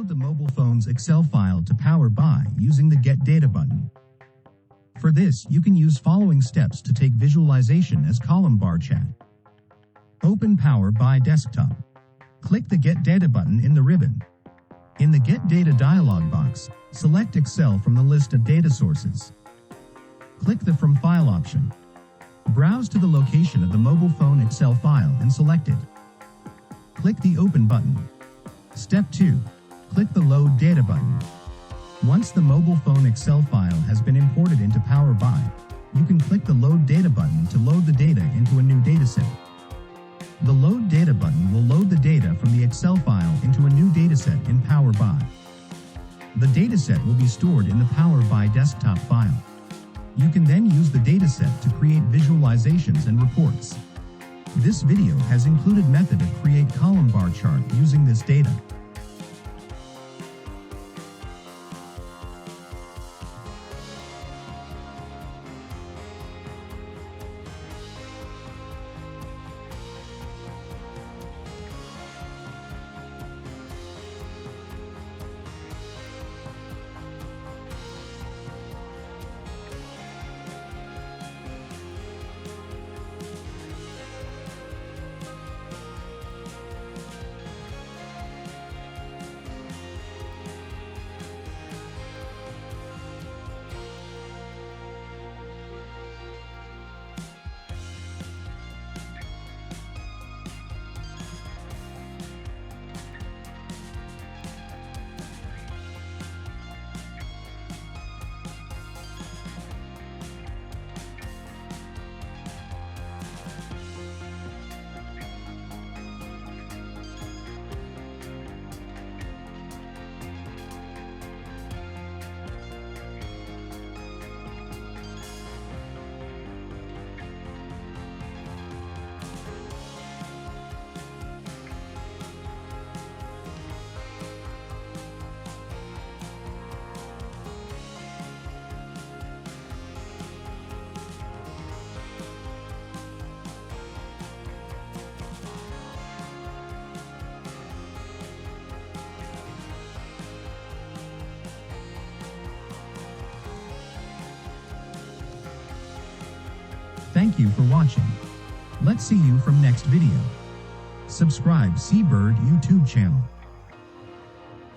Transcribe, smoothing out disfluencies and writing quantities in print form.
Download the mobile phone's Excel file to Power BI using the Get Data button. For this, you can use following steps to take visualization as column bar chart. Open Power BI Desktop. Click the Get Data button in the ribbon. In the Get Data dialog box, select Excel from the list of data sources. Click the From File option. Browse to the location of the mobile phone Excel file and select it. Click the Open button. Step 2. Click the Load Data button. Once the mobile phone Excel file has been imported into Power BI, you can click the Load Data button to load the data into a new dataset. The Load Data button will load the data from the Excel file into a new dataset in Power BI. The dataset will be stored in the Power BI desktop file. You can then use the dataset to create visualizations and reports. This video has included method of create column bar chart using this data. Thank you for watching. Let's see you from next video. Subscribe Seabird YouTube channel.